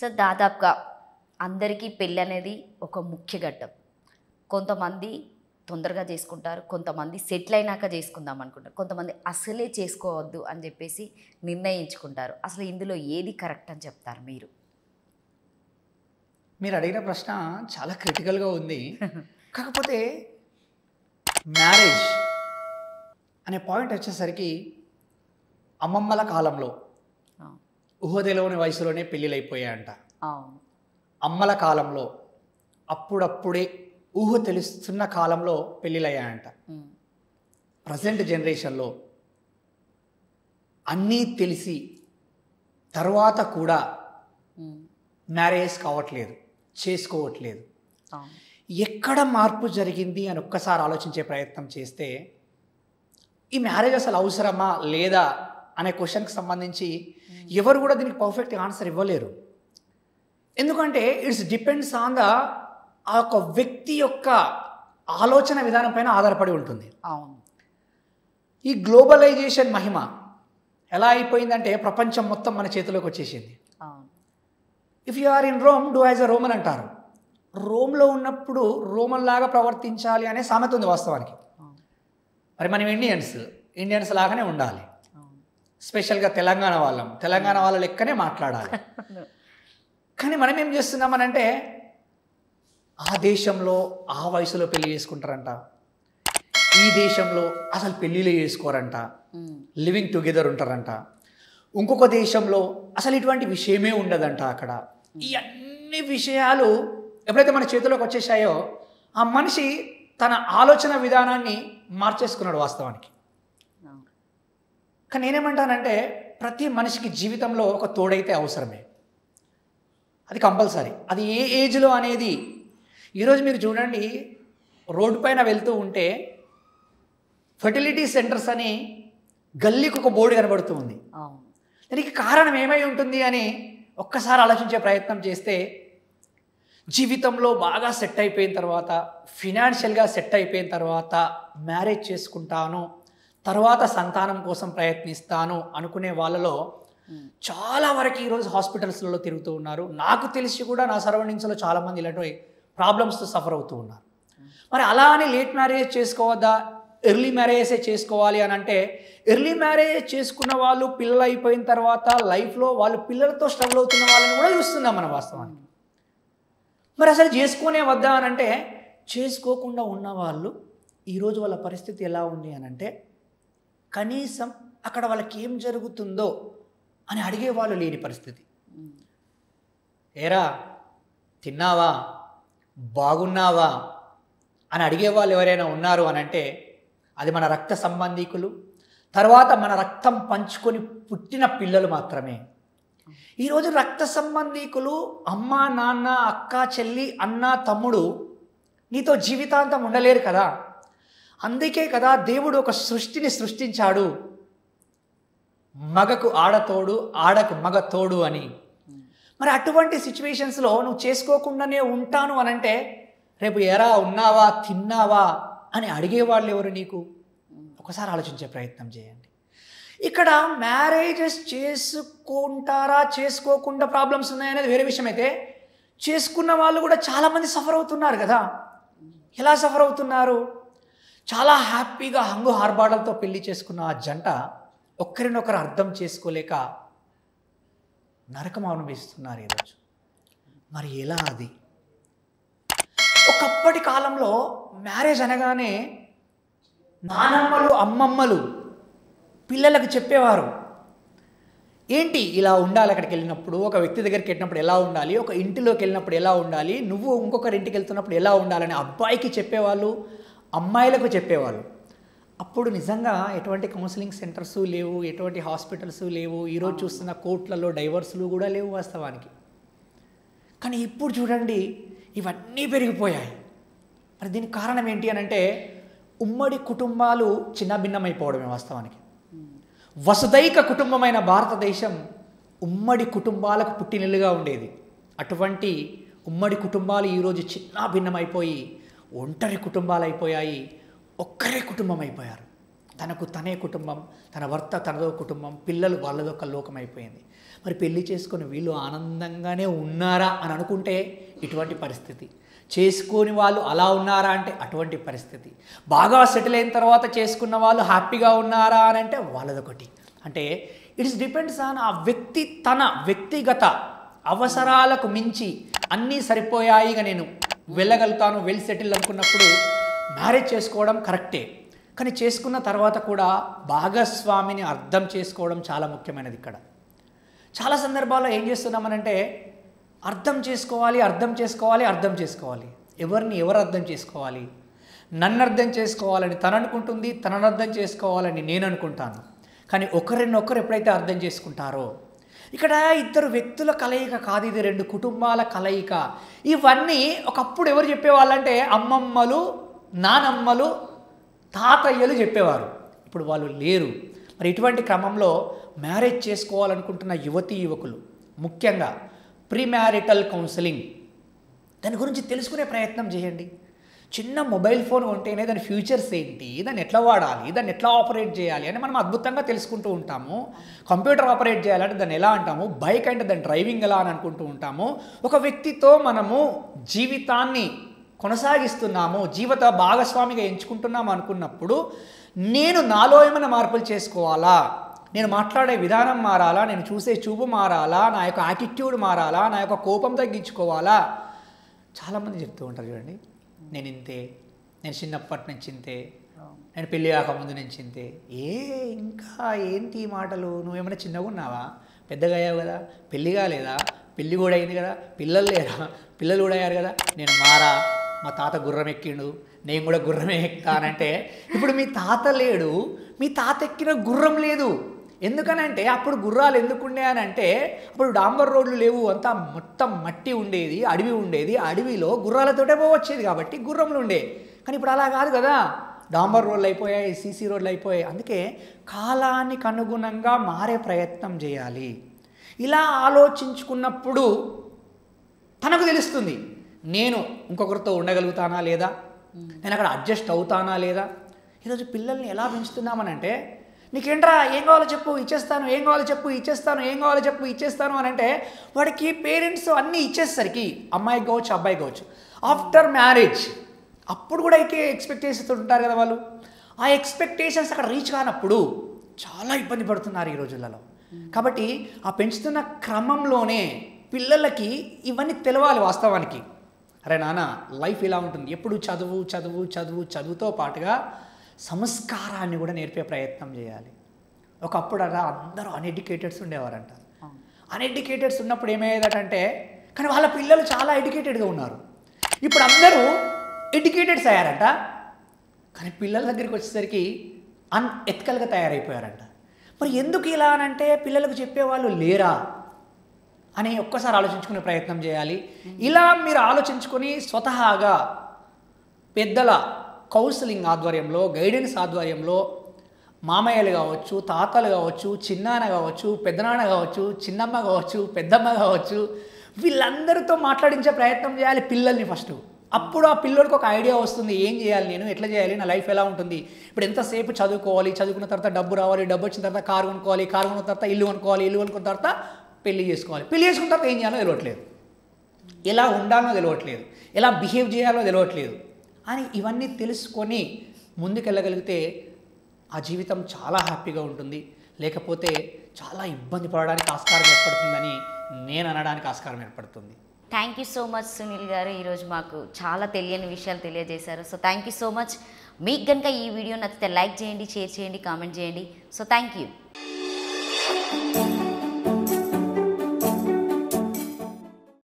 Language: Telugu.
సో దాదాపుగా అందరికీ పెళ్ళి అనేది ఒక ముఖ్య ఘట్టం. కొంతమంది తొందరగా చేసుకుంటారు, కొంతమంది సెటిల్ అయినాక చేసుకుందాం అనుకుంటారు, కొంతమంది అసలే చేసుకోవద్దు అని చెప్పేసి నిర్ణయించుకుంటారు. అసలు ఇందులో ఏది కరెక్ట్ అని చెప్తారు మీరు? మీరు అడిగిన ప్రశ్న చాలా క్రిటికల్గా ఉంది. కాకపోతే మ్యారేజ్ అనే పాయింట్ వచ్చేసరికి అమ్మమ్మల కాలంలో ఊహ తెలియని వయసులోనే పెళ్ళిళ్ళు అయిపోయాయంట. అమ్మల కాలంలో అప్పుడప్పుడే ఊహ తెలుస్తున్న కాలంలో పెళ్ళిళ్ళు అయ్యాయంట. ప్రజెంట్ జనరేషన్లో అన్నీ తెలిసి తర్వాత కూడా మ్యారేజ్ కావట్లేదు, చేసుకోవట్లేదు. ఎక్కడ మార్పు జరిగింది అని ఒక్కసారి ఆలోచించే ప్రయత్నం చేస్తే ఈ మ్యారేజ్ అసలు అవసరమా లేదా అనే క్వశ్చన్కి సంబంధించి ఎవరు కూడా దీనికి పర్ఫెక్ట్ ఆన్సర్ ఇవ్వలేరు. ఎందుకంటే ఇట్స్ డిపెండ్స్ ఆన్ ద ఆ యొక్క వ్యక్తి యొక్క ఆలోచన విధానం పైన ఆధారపడి ఉంటుంది. అవును. ఈ గ్లోబలైజేషన్ మహిమ ఎలా అయిపోయిందంటే ప్రపంచం మొత్తం మన చేతిలోకి వచ్చేసింది. If you are in Rome, do as a Roman అంటారు. రోమ్లో ఉన్నప్పుడు రోమన్ లాగా ప్రవర్తించాలి అనే సామెత ఉంది వాస్తవానికి. మరి మనం ఇండియన్స్ లాగానే ఉండాలి. స్పెషల్గా తెలంగాణ వాళ్ళ లెక్కనే మాట్లాడాలి. కానీ మనం ఏం చేస్తున్నామనంటే ఆ దేశంలో ఆ వయసులో పెళ్లి చేసుకుంటారంట, ఈ దేశంలో అసలు పెళ్ళిళ్ళు చేసుకోరంట, లివింగ్ టుగెదర్ ఉంటారంట, ఇంకొక దేశంలో అసలు ఇటువంటి విషయమే ఉండదంట. అక్కడ ఈ అన్ని విషయాలు ఎప్పుడైతే మన చేతిలోకి వచ్చేసాయో ఆ మనిషి తన ఆలోచన విధానాన్ని మార్చేసుకున్నాడు వాస్తవానికి. కానీ నేనేమంటానంటే ప్రతి మనిషికి జీవితంలో ఒక తోడైతే అవసరమే, అది కంపల్సరీ. అది ఏ ఏజ్లో అనేది ఈరోజు మీరు చూడండి, రోడ్డు పైన వెళ్తూ ఉంటే ఫెర్టిలిటీ సెంటర్స్ అని గల్లీకి ఒక బోర్డు కనబడుతూ ఉంది. దానికి కారణం ఏమై ఉంటుంది అని ఒక్కసారి ఆలోచించే ప్రయత్నం చేస్తే జీవితంలో బాగా సెట్ అయిపోయిన తర్వాత, ఫినాన్షియల్గా సెట్ అయిపోయిన తర్వాత మ్యారేజ్ చేసుకుంటాను, తర్వాత సంతానం కోసం ప్రయత్నిస్తాను అనుకునే వాళ్ళలో చాలా వరకు ఈరోజు హాస్పిటల్స్లలో తిరుగుతూ ఉన్నారు. నాకు తెలిసి కూడా నా సరౌండింగ్స్లో చాలామంది ఇలాంటి ప్రాబ్లమ్స్తో సఫర్ అవుతూ ఉన్నారు. మరి అలా అని లేట్ మ్యారేజ్ చేసుకోవద్దా, ఎర్లీ మ్యారేజే చేసుకోవాలి అని అంటే, ఎర్లీ మ్యారేజ్ చేసుకున్న వాళ్ళు పిల్లలు అయిపోయిన తర్వాత లైఫ్లో వాళ్ళు పిల్లలతో స్ట్రగుల్ అవుతున్న వాళ్ళని కూడా చూస్తున్నాం మనం వాస్తవానికి. మరి అసలు చేసుకునే వద్దా అని అంటే, చేసుకోకుండా ఉన్నవాళ్ళు ఈరోజు వాళ్ళ పరిస్థితి ఎలా ఉంది అని అంటే, కనీసం అక్కడ వాళ్ళకి ఏం జరుగుతుందో అని అడిగేవాళ్ళు లేని పరిస్థితి. ఏరా తిన్నావా, బాగున్నావా అని అడిగేవాళ్ళు ఎవరైనా ఉన్నారు అని అంటే అది మన రక్త సంబంధికులు, తర్వాత మన రక్తం పంచుకొని పుట్టిన పిల్లలు మాత్రమే. ఈరోజు రక్త సంబంధికులు అమ్మ, నాన్న, అక్క, చెల్లి, అన్న, తమ్ముడు నీతో జీవితాంతం ఉండలేరు కదా. అందుకే కదా దేవుడు ఒక సృష్టిని సృష్టించాడు, మగకు ఆడతోడు, ఆడకు మగ తోడు అని. మరి అటువంటి సిచ్యువేషన్స్లో నువ్వు చేసుకోకుండానే ఉంటాను అని అంటే రేపు ఎరా ఉన్నావా, తిన్నావా అని అడిగేవాళ్ళు ఎవరు నీకు? ఒకసారి ఆలోచించే ప్రయత్నం చేయండి. ఇక్కడ మ్యారేజెస్ చేసుకుంటారా చేసుకోకుండా ప్రాబ్లమ్స్ ఉన్నాయనేది వేరే విషయం అయితే, చేసుకున్న వాళ్ళు కూడా చాలామంది సఫర్ అవుతున్నారు కదా. ఎలా సఫర్ అవుతున్నారు? చాలా హ్యాపీగా హంగు హార్బాడలతో పెళ్లి చేసుకున్న ఆ జంట ఒక్కరినొకరు అర్థం చేసుకోలేక నరకం అనుభవిస్తున్నారు ఈరోజు. మరి ఎలా అది? ఒకప్పటి కాలంలో మ్యారేజ్ అనగానే నానమ్మలు, అమ్మమ్మలు పిల్లలకు చెప్పేవారు, ఏంటి ఇలా ఉండాలి, అక్కడికి వెళ్ళినప్పుడు ఒక వ్యక్తి దగ్గరికి వెళ్ళినప్పుడు ఎలా ఉండాలి, ఒక ఇంటిలోకి వెళ్ళినప్పుడు ఎలా ఉండాలి, నువ్వు ఇంకొకరి ఇంటికి వెళ్తున్నప్పుడు ఎలా ఉండాలని అబ్బాయికి చెప్పేవాళ్ళు, అమ్మాయిలకు చెప్పేవాళ్ళు. అప్పుడు నిజంగా ఎటువంటి కౌన్సిలింగ్ సెంటర్స్ లేవు, ఎటువంటి హాస్పిటల్స్ లేవు, ఈరోజు చూస్తున్న కోర్టులలో డైవర్సులు కూడా లేవు వాస్తవానికి. కానీ ఇప్పుడు చూడండి ఇవన్నీ పెరిగిపోయాయి. మరి దీనికి కారణం ఏంటి అని అంటే ఉమ్మడి కుటుంబాలు చిన్న భిన్నమైపోవడమే వాస్తవానికి. వసుదైక కుటుంబమైన భారతదేశం ఉమ్మడి కుటుంబాలకు పుట్టినిల్లుగా ఉండేది. అటువంటి ఉమ్మడి కుటుంబాలు ఈరోజు చిన్న భిన్నమైపోయి ఒంటరి కుటుంబాలు అయిపోయాయి, ఒక్కరే కుటుంబం అయిపోయారు. తనకు తనే కుటుంబం, తన భర్త తనదో కుటుంబం, పిల్లలు వాళ్ళదో ఒక లోకం అయిపోయింది. మరి పెళ్లి చేసుకొని వీళ్ళు ఆనందంగానే ఉన్నారా అని అనుకుంటే ఇటువంటి పరిస్థితి, చేసుకొని వాళ్ళు అలా ఉన్నారా అంటే అటువంటి పరిస్థితి, బాగా సెటిల్ అయిన తర్వాత చేసుకున్న వాళ్ళు హ్యాపీగా ఉన్నారా అని అంటే వాళ్ళదొకటి. అంటే ఇట్స్ డిపెండ్స్ ఆన్ ఆ వ్యక్తి తన వ్యక్తిగత అవసరాలకు మించి అన్నీ సరిపోయాయిగా నేను వెళ్ళగలుగుతాను, వెల్ సెటిల్ అనుకున్నప్పుడు మ్యారేజ్ చేసుకోవడం కరెక్టే. కానీ చేసుకున్న తర్వాత కూడా భాగస్వామిని అర్థం చేసుకోవడం చాలా ముఖ్యమైనది. ఇక్కడ చాలా సందర్భాల్లో ఏం చేస్తున్నామనంటే అర్థం చేసుకోవాలి, అర్థం చేసుకోవాలి, అర్థం చేసుకోవాలి. ఎవరిని ఎవరు అర్థం చేసుకోవాలి? నన్ను అర్థం చేసుకోవాలని తను అనుకుంటుంది, తనను అర్థం చేసుకోవాలని నేను అనుకుంటాను. కానీ ఒకరినొకరు ఎప్పుడైతే అర్థం చేసుకుంటారో, ఇక్కడ ఇద్దరు వ్యక్తుల కలయిక కాదు, ఇది రెండు కుటుంబాల కలయిక. ఇవన్నీ ఒకప్పుడు ఎవరు చెప్పేవాళ్ళంటే అమ్మమ్మలు, నానమ్మలు, తాతయ్యలు చెప్పేవారు. ఇప్పుడు వాళ్ళు లేరు. మరి ఇటువంటి క్రమంలో మ్యారేజ్ చేసుకోవాలనుకుంటున్న యువతీ యువకులు ముఖ్యంగా ప్రీ మ్యారిటల్ కౌన్సిలింగ్ దాని గురించి తెలుసుకునే ప్రయత్నం చేయండి. చిన్న మొబైల్ ఫోన్ ఉంటేనే దాని ఫ్యూచర్స్ ఏంటి, దాన్ని ఎట్లా వాడాలి, దాన్ని ఎట్లా ఆపరేట్ చేయాలి అని మనం అద్భుతంగా తెలుసుకుంటూ ఉంటాము. కంప్యూటర్ ఆపరేట్ చేయాలంటే దాన్ని ఎలా అంటాము, బైక్ అంటే దాని డ్రైవింగ్ ఎలా అని అనుకుంటూ ఉంటాము. ఒక వ్యక్తితో మనము జీవితాన్ని కొనసాగిస్తున్నాము, జీవిత భాగస్వామిగా ఎంచుకుంటున్నాము అనుకున్నప్పుడు నేను నాలో ఏమైనా మార్పులు చేసుకోవాలా, నేను మాట్లాడే విధానం మారాలా, నేను చూసే చూపు మారాలా, నా యొక్క యాటిట్యూడ్ మారాలా, నా యొక్క కోపం తగ్గించుకోవాలా. చాలామంది చెప్తూ ఉంటారు చూడండి, నేను ఇంతే, నేను చిన్నప్పటి నుంచి ఇంతే, నేను పెళ్ళి కాకముందు నుంచి ఇంతే. ఇంకా ఏంటి ఈ మాటలు? నువ్వేమైనా చిన్నగా ఉన్నావా? పెద్దగా అయ్యావు కదా, పెళ్ళి కాలేదా? పెళ్ళి కూడా అయింది కదా, పిల్లలు లేరా? పిల్లలు కూడా అయ్యారు కదా. నేను మారా, మా తాత గుర్రం ఎక్కిండు, నేను కూడా గుర్రమే ఎక్కుతానంటే ఇప్పుడు మీ తాత లేడు, మీ తాత ఎక్కిన గుర్రం లేదు. ఎందుకనంటే అప్పుడు గుర్రాలు ఎందుకుండే అని అంటే అప్పుడు డాంబర్ రోడ్లు లేవు, అంతా మొత్తం మట్టి ఉండేది, అడవి ఉండేది, అడవిలో గుర్రాలతోటే పోవచ్చేది కాబట్టి గుర్రములు ఉండే. కానీ ఇప్పుడు అలా కాదు కదా, డాంబర్ రోడ్లు అయిపోయాయి, సీసీ రోడ్లు అయిపోయాయి. అందుకే కాలానికి అనుగుణంగా మారే ప్రయత్నం చేయాలి. ఇలా ఆలోచించుకున్నప్పుడు తనకు తెలుస్తుంది నేను ఇంకొకరితో ఉండగలుగుతానా లేదా, నేను అక్కడ అడ్జస్ట్ అవుతానా లేదా. ఈరోజు పిల్లల్ని ఎలా పెంచుతున్నామనంటే నీకేంట్రా ఏం కావాలో చెప్పు ఇచ్చేస్తాను, ఏం కావాలో చెప్పు ఇచ్చేస్తాను, ఏం కావాలో చెప్పు ఇచ్చేస్తాను అని అంటే వాడికి పేరెంట్స్ అన్నీ ఇచ్చేసరికి అమ్మాయికి కావచ్చు అబ్బాయికి కావచ్చు ఆఫ్టర్ మ్యారేజ్ అప్పుడు కూడా అయితే ఎక్స్పెక్టేషన్స్ ఉంటారు కదా వాళ్ళు. ఆ ఎక్స్పెక్టేషన్స్ అక్కడ రీచ్ కానప్పుడు చాలా ఇబ్బంది పడుతున్నారు ఈ రోజులలో. కాబట్టి ఆ పెంచుతున్న క్రమంలోనే పిల్లలకి ఇవన్నీ తెలవాలి. వాస్తవానికి అరే నాన్న లైఫ్ ఇలా ఉంటుంది, ఎప్పుడు చదువు చదువు చదువు చదువుతో పాటుగా సంస్కారాన్ని కూడా నేర్పే ప్రయత్నం చేయాలి. ఒకప్పుడు అలా అందరూ అన్ఎడ్యుకేటెడ్స్ ఉండేవారంట. అన్ఎడ్యుకేటెడ్స్ ఉన్నప్పుడు ఏమయ్యేదంటే కానీ వాళ్ళ పిల్లలు చాలా ఎడ్యుకేటెడ్గా ఉన్నారు. ఇప్పుడు అందరూ ఎడ్యుకేటెడ్స్ అయ్యారంట, కానీ పిల్లల దగ్గరికి వచ్చేసరికి అన్ఎథికల్గా తయారైపోయారంట. మరి ఎందుకు ఇలా అనంటే పిల్లలకు చెప్పేవాళ్ళు లేరా అని ఒక్కసారి ఆలోచించుకునే ప్రయత్నం చేయాలి. ఇలా మీరు ఆలోచించుకొని స్వతహాగా పెద్దల కౌన్సిలింగ్ ఆధ్వర్యంలో, గైడెన్స్ ఆధ్వర్యంలో మామయ్యలు కావచ్చు, తాతలు కావచ్చు, చిన్నాన్న కావచ్చు, పెద్దనాన్న కావచ్చు, చిన్నమ్మ కావచ్చు, పెద్దమ్మ కావచ్చు, వీళ్ళందరితో మాట్లాడించే ప్రయత్నం చేయాలి పిల్లల్ని ఫస్ట్. అప్పుడు ఆ పిల్లడికి ఒక ఐడియా వస్తుంది, ఏం చేయాలి నేను, ఎట్లా చేయాలి, నా లైఫ్ ఎలా ఉంటుంది. ఇప్పుడు ఎంతసేపు చదువుకోవాలి, చదువుకున్న తర్వాత డబ్బు రావాలి, డబ్బు వచ్చిన తర్వాత కారు కొనుక్కోవాలి, కారు కొనుక్కున్న తర్వాత ఇల్లు కొనుక్కోవాలి, ఇల్లు కొనుక్కున్న తర్వాత పెళ్లి చేసుకోవాలి, పెళ్లి చేసుకున్న తర్వాత ఏం చేయాలో తెలియట్లేదు, ఎలా ఉండాలో తెలియట్లేదు, ఎలా బిహేవ్ చేయాలో తెలియట్లేదు అని ఇవన్నీ తెలుసుకొని ముందుకెళ్ళగలిగితే ఆ జీవితం చాలా హ్యాపీగా ఉంటుంది. లేకపోతే చాలా ఇబ్బంది పడడానికి ఆస్కారం ఏర్పడుతుందని నేను అనడానికి ఆస్కారం ఏర్పడుతుంది. Thank you so much Sunil గారు, ఈరోజు మాకు చాలా తెలియని విషయాలు తెలియజేశారు. So thank you so much. మీకు కనుక ఈ వీడియో నచ్చితే లైక్ చేయండి, షేర్ చేయండి, కామెంట్ చేయండి. So thank you.